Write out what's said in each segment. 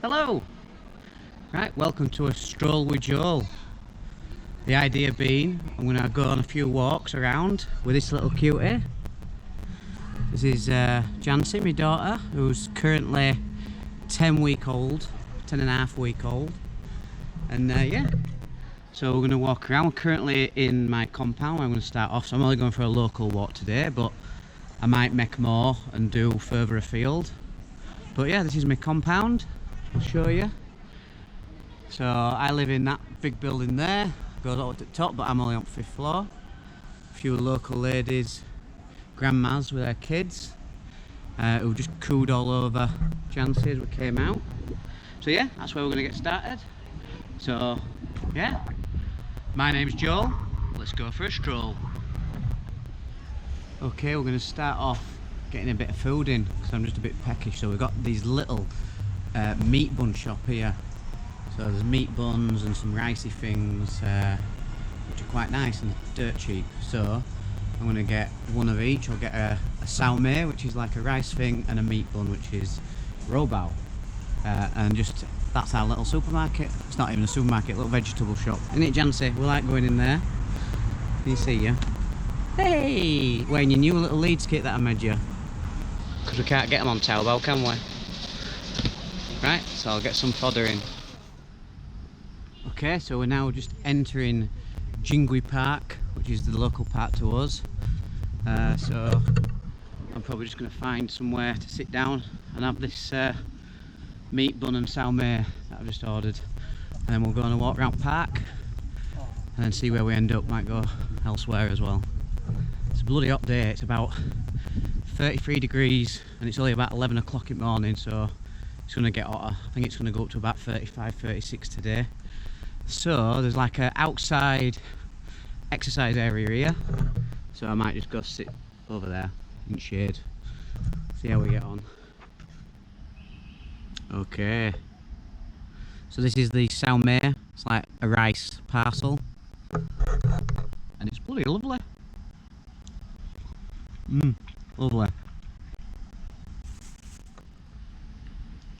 Hello! Right, welcome to a stroll with Joel. The idea being, I'm going to go on a few walks around with this little cutie. This is Jancy, my daughter, who's currently 10 and a half week old. And yeah, so we're going to walk around. We're currently in my compound. I'm going to start off, so I'm only going for a local walk today, but I might make more and do further afield. But yeah, this is my compound. I'll show you. So I live in that big building there, goes up to the top, but I'm only on the 5th floor. A few local ladies, grandmas with their kids, who just cooed all over Jancy as we came out. So yeah, that's where we're going to get started. So yeah, my name's Joel. Let's go for a stroll. Okay, we're going to start off getting a bit of food in because I'm just a bit peckish. So we've got these little meat bun shop here. So there's meat buns and some ricey things, which are quite nice and dirt cheap. So I'm going to get one of each. I'll get a sao mei, which is like a rice thing, and a meat bun, which is robao. And just, that's our little supermarket. It's not even a supermarket, a little vegetable shop. Isn't it, Jancy? We like going in there. Can you see you? Hey! Wearing your new little Leeds kit that I made you. Because we can't get them on Taobao, can we? Right, so I'll get some fodder in. Okay, so we're now just entering Jingui Park, which is the local park to us. So I'm probably just going to find somewhere to sit down and have this meat bun and sao mei that I've just ordered. And then we'll go on a walk around park and then see where we end up. Might go elsewhere as well. It's a bloody hot day. It's about 33 degrees and it's only about 11 o'clock in the morning, so it's going to get hotter. I think it's going to go up to about 35, 36 today. So there's like an outside exercise area here, so I might just go sit over there in shade, see how we get on. Okay, so this is the sao mei. It's like a rice parcel and it's bloody lovely. Lovely.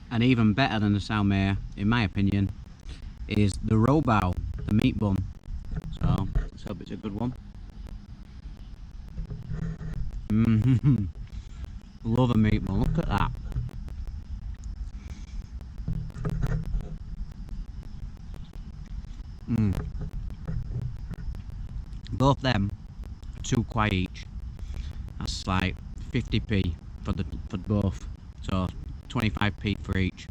And even better than the sao mei, in my opinion, is the robao, the meat bun. So let's hope it's a good one. Love a meat bun, look at that. Both them are 2 kwai each. That's like 50p for both. So 25p for each.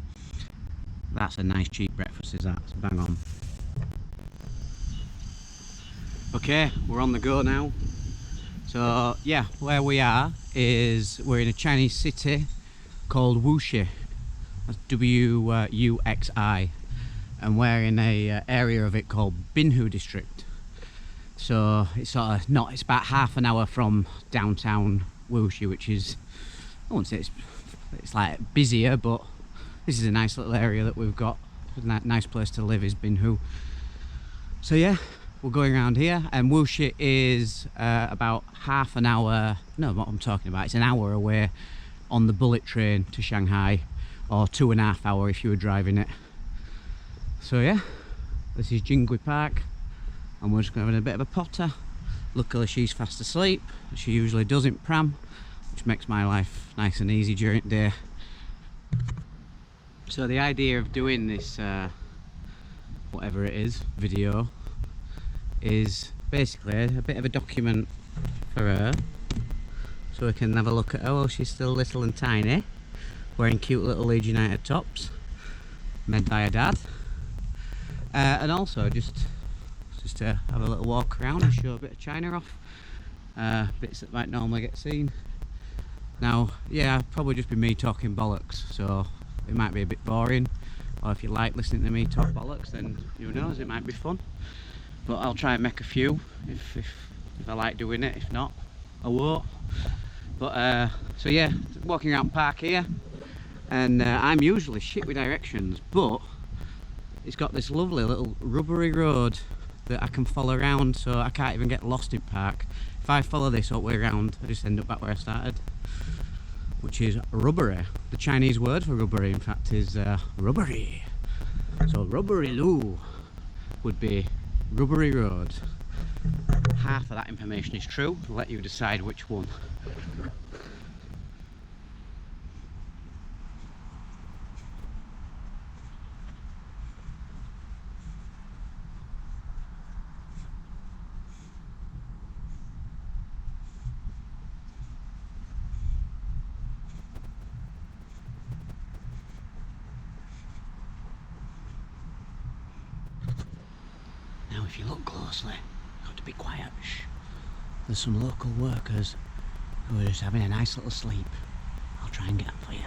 That's a nice cheap breakfast, is that? It's bang on. Okay, we're on the go now. So yeah, where we are is we're in a Chinese city called Wuxi. That's W-U-X-I, and we're in a area of it called Binhu District. So it's sort of not. It's about half an hour from downtown Wuxi, which is, I won't say it's like busier, but this is a nice little area that we've got. A nice place to live is Binhu. So yeah, we're going around here, and Wuxi is about half an hour, no, what I'm talking about, it's an hour away on the bullet train to Shanghai, or 2.5 hours if you were driving it. So yeah, this is Jingui Park, and we're just going to have a bit of a potter. Luckily she's fast asleep, she usually does in pram, which makes my life nice and easy during the day. So the idea of doing this, whatever it is, video, is basically a bit of a document for her, so we can have a look at her while she's still little and tiny, wearing cute little Leeds United tops, made by her dad, and also just to have a little walk around and show a bit of China off, bits that might normally get seen. Now, yeah, it'll probably just be me talking bollocks, so it might be a bit boring, or if you like listening to me talk bollocks, then who knows, it might be fun. But I'll try and make a few if I like doing it. If not, I won't. But so yeah, walking around park here, and I'm usually shit with directions, but it's got this lovely little rubbery road that I can follow around, so I can't even get lost in park. If I follow this all the way around, I just end up back where I started. which is rubbery. The Chinese word for rubbery, in fact, is rubbery. So rubbery Loo would be rubbery road. Half of that information is true. I'll let you decide which one. Now if you look closely, you have to be quiet. Shh. There's some local workers who are just having a nice little sleep. I'll try and get them for you.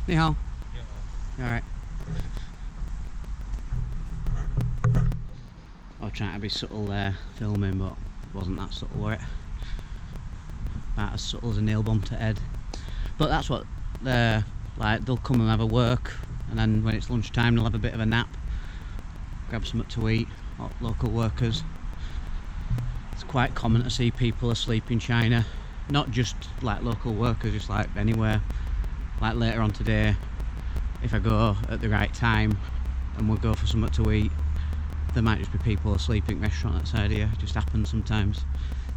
Ni hao. Alright. I was trying to be subtle there, filming, but it wasn't that subtle, were it? About as subtle as a nail bomb to head. But that's what they're like, they'll come and have a work, and then when it's lunchtime they'll have a bit of a nap, grab something to eat, local workers. It's quite common to see people asleep in China, not just like local workers, just like anywhere. Like later on today, if I go at the right time and we'll go for something to eat, there might just be people asleep in restaurant outside here. It just happens sometimes.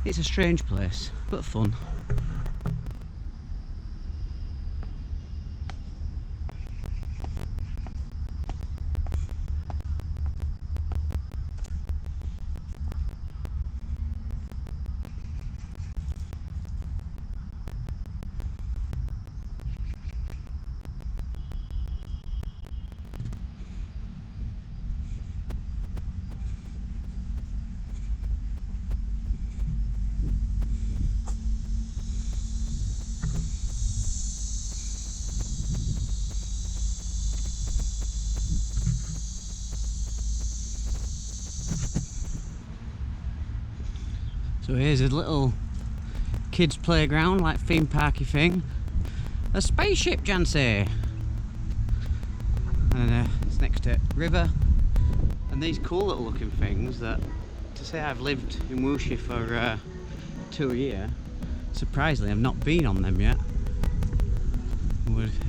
It's a strange place, but fun. So here's a little kids playground, like theme parky thing. A spaceship, Jancy! And it's next to river. And these cool little looking things that, to say I've lived in Wuxi for 2 years, surprisingly I've not been on them yet.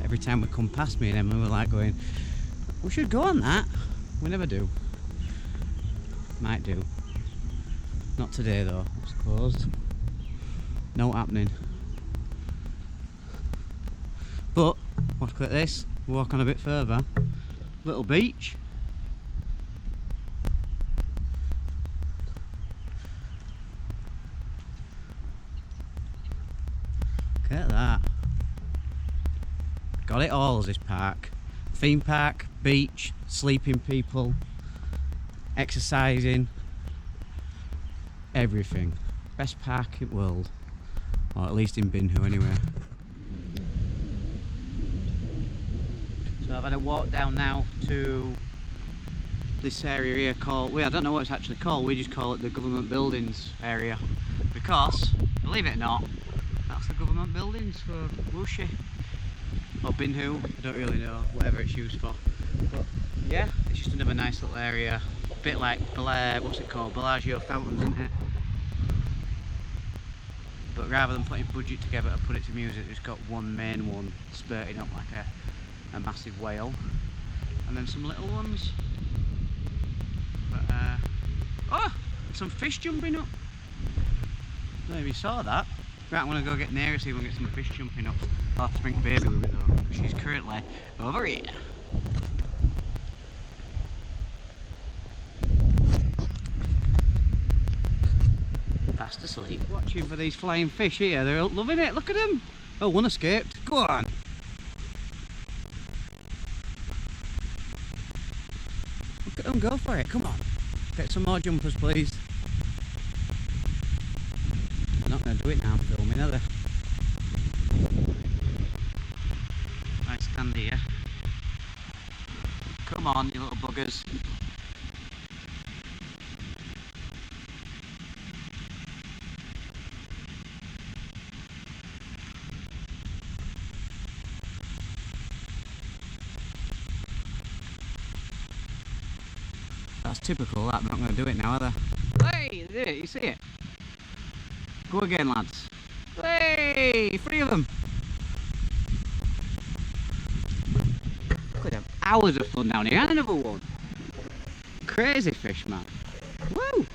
Every time we come past me and Emma, we're like going, we should go on that. We never do. Might do. Not today though, it's closed. No happening. But, look at this, walk on a bit further. Little beach. Look at that. Got it all as this park. Theme park, beach, sleeping people, exercising. Everything. Best park in the world. Or at least in Binhu anyway. So I've had a walk down now to this area here called, well, I don't know what it's actually called, we just call it the government buildings area. Because, believe it or not, that's the government buildings for Wuxi. Or Binhu, I don't really know, whatever it's used for. But yeah, it's just another nice little area. A bit like, what's it called, Bellagio Fountains, isn't it? But rather than putting budget together to put it to music, it's got one main one spurting up like a massive whale. And then some little ones. But, oh! Some fish jumping up. I don't know if you saw that. Right, I'm going to go get nearer so we can get some fish jumping up. I'll have to bring baby with me though, because she's currently over here. Fast asleep, watching for these flying fish here. They're loving it, look at them. Oh, one escaped. Go on. Look at them, go for it, come on. Get some more jumpers, please. I'm not going to do it now, I'm filming, are they? Nice stand here. Come on, you little buggers. That's typical, that. I'm not going to do it now, are they? Hey, they did it, you see it? Go again, lads. Hey, 3 of them. Could have hours of fun down here, and another one. Crazy fish, man. Woo!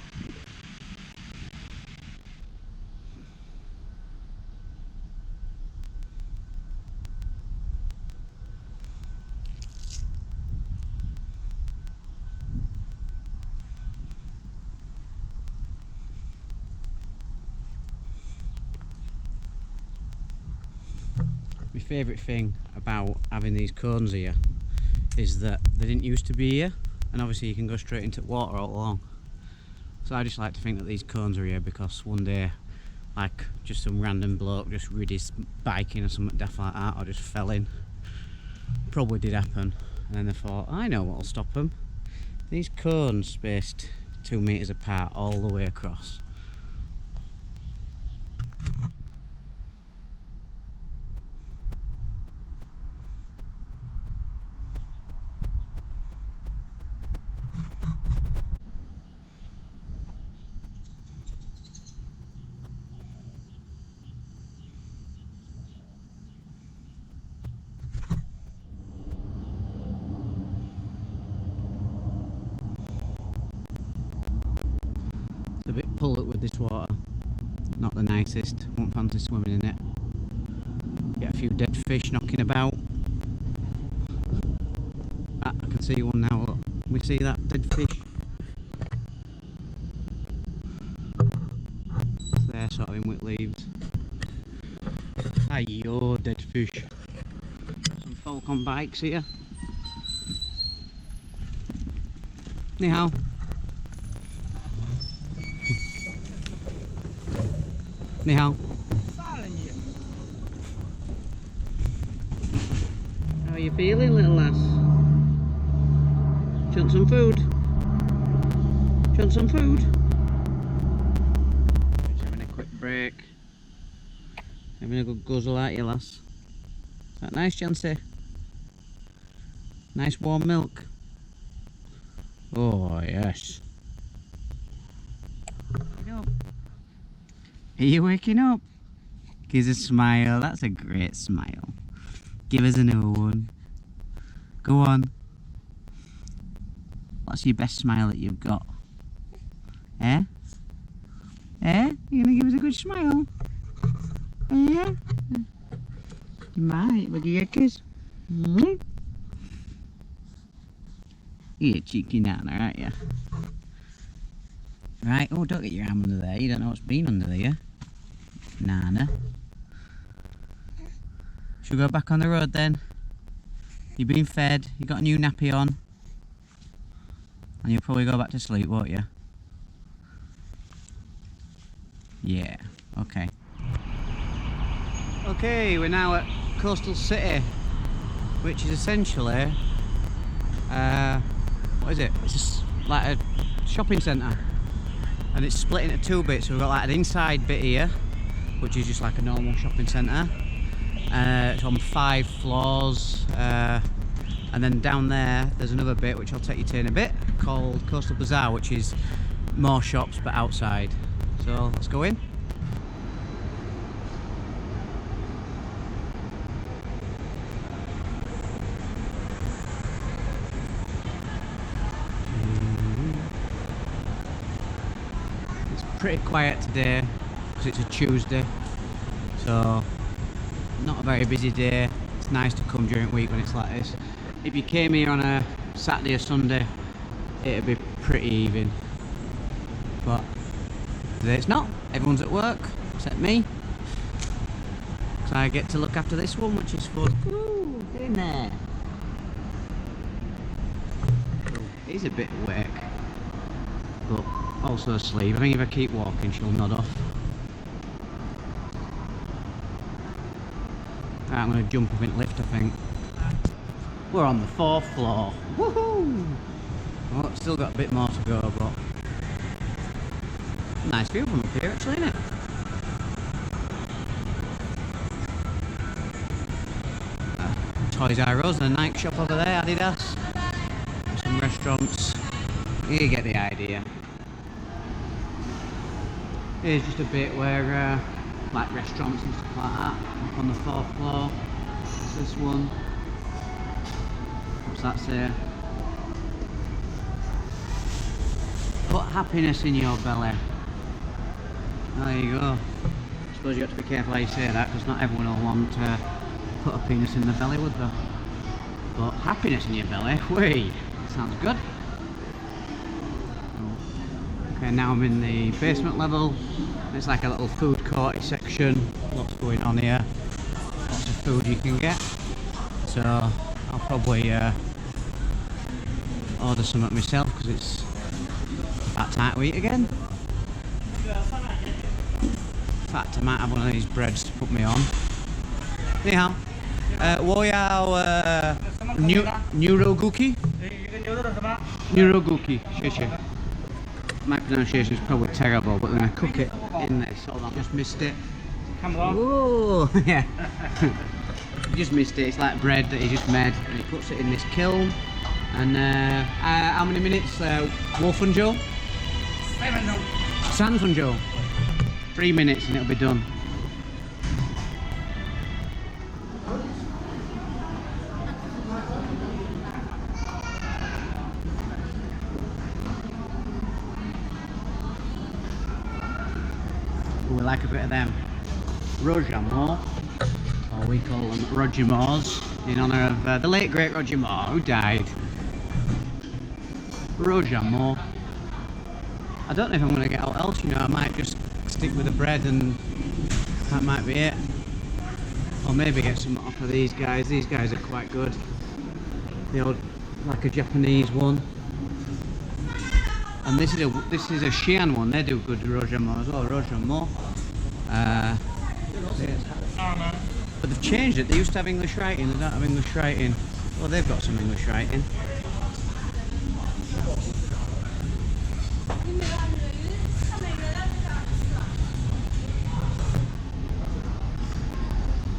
My favourite thing about having these cones here is that they didn't used to be here, and obviously you can go straight into water all along. So I just like to think that these cones are here because one day, like, just some random bloke just rid his biking or something daft like that, or just fell in. Probably did happen, and then they thought, I know what'll stop them. These cones spaced 2 metres apart all the way across. A bit pull up with this water, not the nicest, won't fancy swimming in it. Get a few dead fish knocking about. Ah, I can see one now, look. Can we see that dead fish? There, sort of in with leaves. Ayo, dead fish. Some folk on bikes here. Ni hao. Ni hao. How are you feeling, little lass? Do you want some food? Do you want some food? Just having a quick break. Having a good guzzle at you, lass. Is that nice, Jancy? Nice warm milk. Oh, yes. Are you waking up? Give us a smile. That's a great smile. Give us another one. Go on. What's your best smile that you've got? Eh? Eh? You gonna give us a good smile? Eh? You might. We'll give you a kiss. Mm-hmm. You're a cheeky nana, aren't you? Right, oh, don't get your arm under there. You don't know what's been under there. Nana. Should we go back on the road then? You've been fed, you got a new nappy on. And you'll probably go back to sleep, won't you? Yeah, okay. Okay, we're now at Coastal City, which is essentially, what is it? It's just like a shopping centre. And it's split into 2 bits. So we've got like an inside bit here, which is just like a normal shopping centre. It's on 5 floors. And then down there, there's another bit, which I'll take you to in a bit, called Coastal Bazaar, which is more shops but outside. So let's go in. Pretty quiet today because it's a Tuesday, so not a very busy day. It's nice to come during the week when it's like this. If you came here on a Saturday or Sunday, it'd be pretty even, but today it's not. Everyone's at work except me, so I get to look after this one, which is fun. Ooh, get in there. He's a bit awake, but also asleep. I think if I keep walking, she'll nod off. Right, I'm going to jump up in the lift, I think. We're on the 4th floor. Woohoo! Well, it's still got a bit more to go, but nice view from up here, actually, isn't it? Toys R Us and a Nike shop over there, Adidas. Some restaurants. You get the idea. Here's just a bit where like restaurants and stuff like that. Up on the 4th floor. It's this one. What's that say? Put happiness in your belly. There you go. I suppose you have to be careful how you say that, because not everyone will want to put a penis in their belly, would they? But happiness in your belly, wait, sounds good. Okay, now I'm in the basement level. It's like a little food court section. Lots going on here. Lots of food you can get. So I'll probably order some of myself, because it's about time to eat again. In fact, I might have one of these breads to put me on. 你好，我要牛肉cookie. 牛肉cookie, 谢谢. My pronunciation is probably terrible, but then I cook it in this. Hold on, just missed it. Come along. Whoa, yeah. Just missed it. It's like bread that he just made, and he puts it in this kiln. And how many minutes? Wolfenjo? 3 分钟. 3 minutes and it'll be done. We like a bit of them Rojamo, or we call them Roger Moores, in honour of the late great Roger Moore, who died. Rojamo. I don't know if I'm going to get out else, you know. I might just stick with the bread and that might be it. Or maybe get some off of these guys. These guys are quite good. The old, like a Japanese one. And this is a Xi'an one. They do good Rojamo as well. Rojamo. But they've changed it. They used to have English writing. They don't have English writing. Well, they've got some English writing.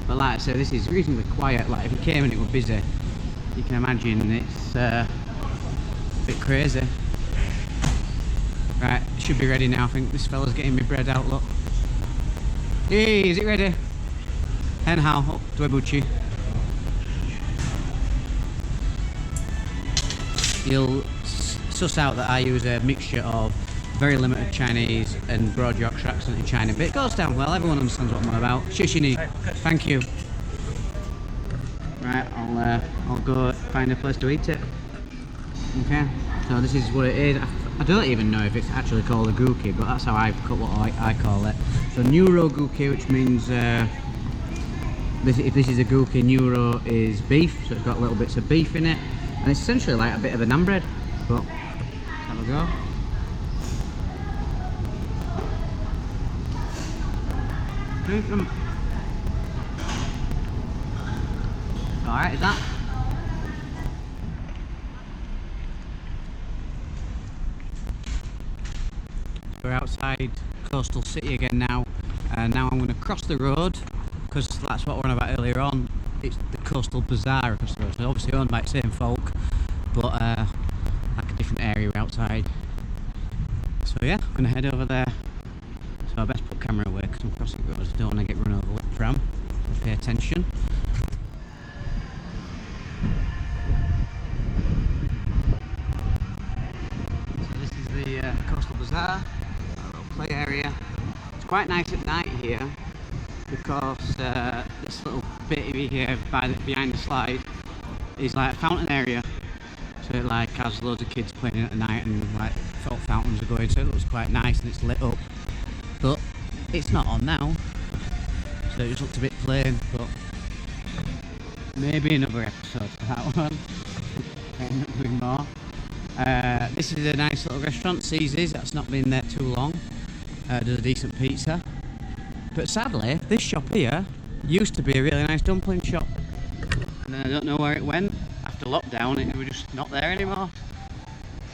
But like I say, this is reasonably quiet. Like if you came and it was busy, you can imagine it's a bit crazy. Right, it should be ready now. I think this fella's getting me bread out, look. Hey, is it ready? And how? Oh, Dwebuchi. You'll suss out that I use a mixture of very limited Chinese and broad Yorkshire accent in China, but it goes down well. Everyone understands what I'm on about. Shishini, thank you. Right, I'll go find a place to eat it. Okay, so this is what it is. I don't even know if it's actually called a gookie, but that's how I call it. So neuro gookie, which means if this is a gookie, neuro is beef, so it's got little bits of beef in it, and it's essentially like a bit of a naan bread. But have a go. Alright, is that? We're outside Coastal City again now, and now I'm going to cross the road, because that's what we were on about earlier on. It's the Coastal Bazaar across the road, so obviously owned by the same folk, but like a different area outside. So yeah, I'm going to head over there. So I best put camera away because I'm crossing roads. I don't want to get run over with the pram. Pay attention. So this is the Coastal Bazaar, a little play area. It's quite nice at night here because this little bit here behind the slide is like a fountain area. So it like has loads of kids playing at night and like fountains are going, so it looks quite nice and it's lit up. But it's not on now, so it just looks a bit plain, but maybe another episode for that one. End up doing more. This is a nice little restaurant, Caesar's. That's not been there too long. Does a decent pizza. But sadly, this shop here used to be a really nice dumpling shop. And I don't know where it went. After lockdown, it was just not there anymore.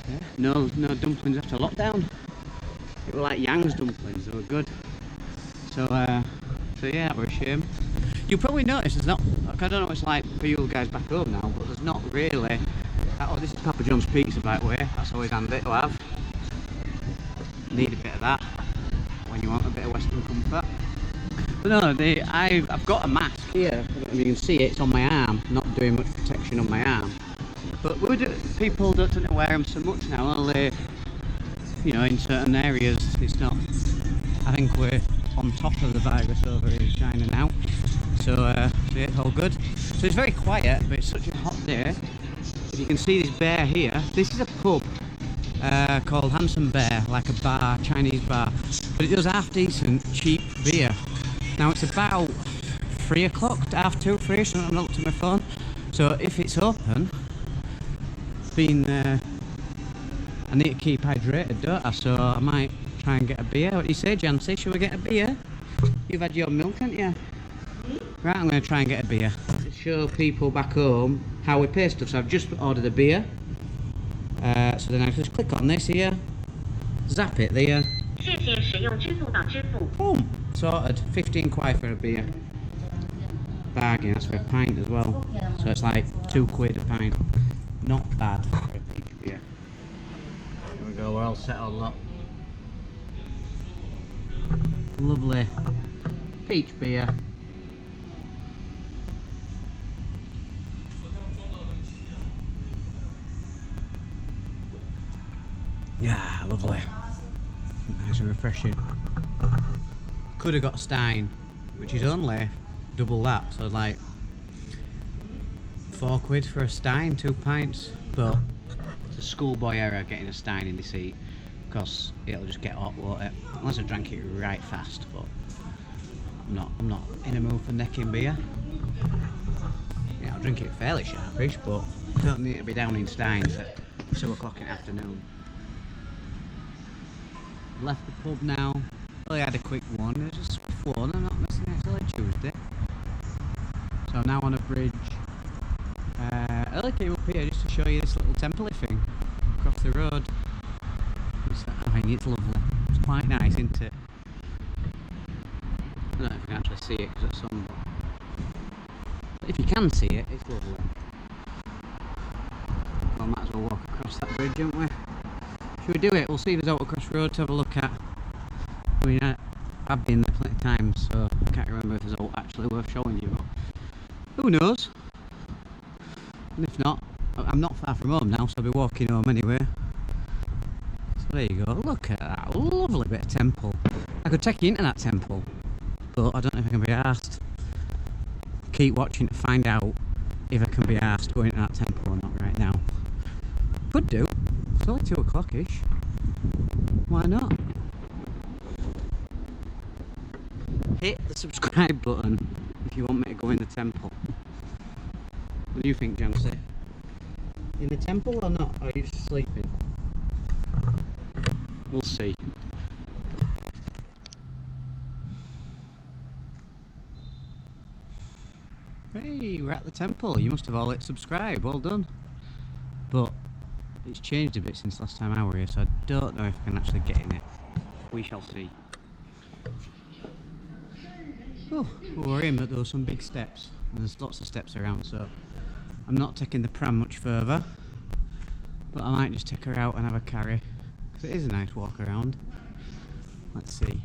Yeah. No dumplings after lockdown. It were like Yang's dumplings, they were good. So yeah, that were a shame. You'll probably notice there's not, I don't know what it's like for you guys back home now, but there's not really Oh, this is Papa John's pizza, by the way. That's always handy to have. Need a bit of that when you want a bit of Western comfort. But no, I've got a mask here. I don't know if you can see it. It's on my arm. Not doing much protection on my arm. But people don't tend to wear them so much now. Only, you know, in certain areas, it's not. I think we're on top of the virus over in China now. So yeah, it's all good. So it's very quiet, but it's such a hot day. If you can see this bear here, this is a pub called Handsome Bear, like a bar, Chinese bar. But it does half decent, cheap beer. Now it's about 3 o'clock, half 2, 3, so I'm not looked at my phone. So if it's open, I need to keep hydrated, don't I? So I might try and get a beer. What do you say, Jancy? Shall we get a beer? You've had your milk, haven't you? Right, I'm going to try and get a beer. To show people back home how we pay stuff. So I've just ordered a beer. So then I just click on this here. Zap it there. Boom! Sorted. 15 kwai for a beer. Bargain, that's for a pint as well. So it's like £2 a pint. Not bad for a peach beer. There we go, we're all settled up. Lovely peach beer. Yeah, lovely. Nice and refreshing. Could have got Stein, which is only double that, so like £4 for a Stein, 2 pints. But it's a schoolboy error getting a Stein in the seat, because it'll just get hot, won't it? Unless I drank it right fast, but I'm not in a mood for necking beer. Yeah, I'll drink it fairly sharpish, but don't need to be down in Steins at 2 o'clock in the afternoon. Left the pub now. Only had a quick one. It was a swift one. I'm not missing it. It's only Tuesday. So I'm now on a bridge. I only came up here just to show you this little temple thing across the road. I think it's lovely. It's quite nice, isn't it? I don't know if you can actually see it because it's sun. But if you can see it, it's lovely. Well, might as well walk across that bridge, don't we? Should we do it? We'll see if there's autocross road to have a look at. I mean, I've been there plenty of times, so I can't remember if there's actually worth showing you. But who knows? And if not, I'm not far from home now, so I'll be walking home anyway. So there you go. Look at that lovely bit of temple. I could take you into that temple, but I don't know if I can be asked. Keep watching to find out if I can be asked going into that temple or not right now. Could do. It's only 2 o'clock-ish. Why not? Hit the subscribe button if you want me to go in the temple. What do you think, Jancy? In the temple or not? Or are you just sleeping? We'll see. Hey, we're at the temple. You must have all hit subscribe. Well done. But it's changed a bit since last time I were here, so I don't know if I can actually get in it. We shall see. Oh, we're in, but there were some big steps. And there's lots of steps around, so I'm not taking the pram much further. But I might just take her out and have a carry. Because it is a nice walk around. Let's see.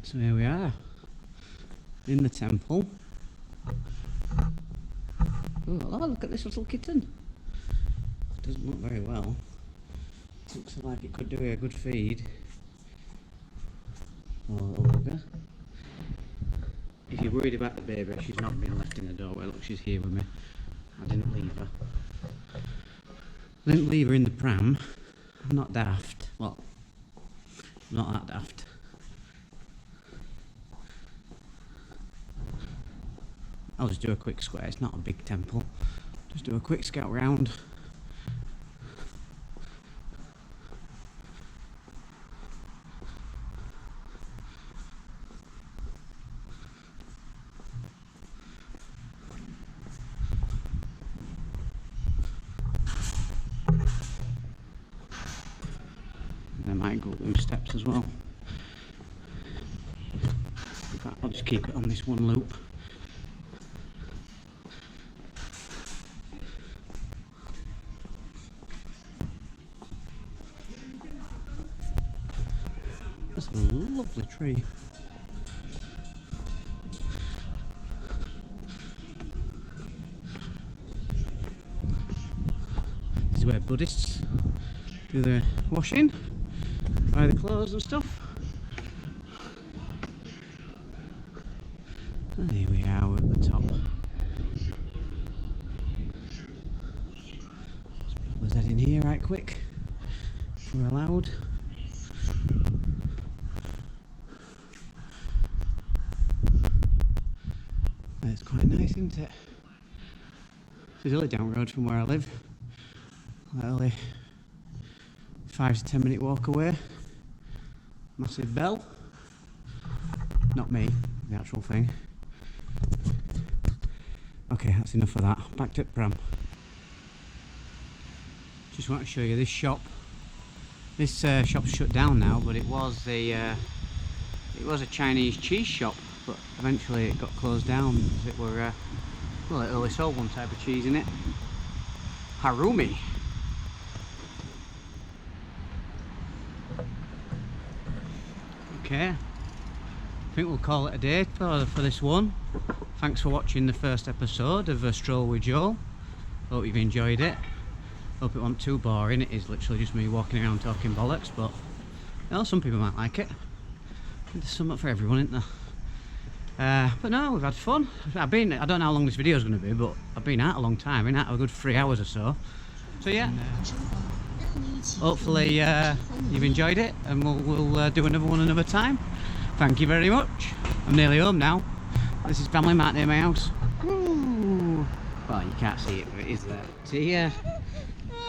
So here we are. In the temple. Oh, look at this little kitten. It doesn't look very well. It looks like it could do a good feed. Oh, little bugger. If you're worried about the baby, she's not been left in the doorway. Look, she's here with me. I didn't leave her. I didn't leave her in the pram. I'm not daft. Well, I'm not that daft. I'll just do a quick square. It's not a big temple. Just do a quick scout round. And I might go up those steps as well. In fact, I'll just keep it on this one loop. That's a lovely tree. This is where Buddhists do their washing, buy the clothes and stuff. And here we are, we're at the top. Let's head in here right quick, if we're allowed. It's quite nice, isn't it? It's only down the road from where I live. Only 5 to 10 minute walk away. Massive bell. Not me, the actual thing. Okay, that's enough of that. Back to the pram. Just want to show you this shop. This shop's shut down now, but it was a Chinese cheese shop. But eventually it got closed down as it were. Well, it only sold one type of cheese in it. Harumi. Okay, I think we'll call it a day for this one. Thanks for watching the first episode of Stroll with Joel. Hope you've enjoyed it. Hope it wasn't too boring. It is literally just me walking around talking bollocks, but you know, some people might like it. There's something for everyone, isn't there? But no, we've had fun. I don't know how long this video is going to be, but I've been out a long time. I've been out a good 3 hours or so. So yeah, hopefully you've enjoyed it, and we'll do another one another time. Thank you very much. I'm nearly home now. This is Family Mart near my house. Ooh. Well, you can't see it, but it is there. See ya.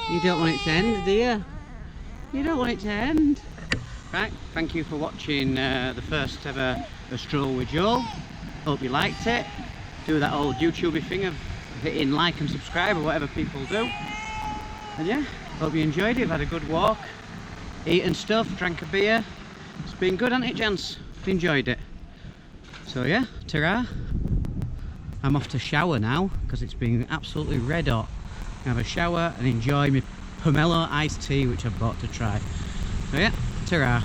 You don't want it to end, do you? You don't want it to end. Right, thank you for watching the first ever Stroll with Joel. Hope you liked it. Do that old YouTubey thing of hitting like and subscribe or whatever people do. And yeah, hope you enjoyed it. I've had a good walk, eaten stuff, drank a beer. It's been good, hasn't it, gents? Enjoyed it. So yeah, ta-ra. I'm off to shower now because it's been absolutely red hot. Have a shower and enjoy my pomelo iced tea, which I've bought to try. So yeah, ta-ra.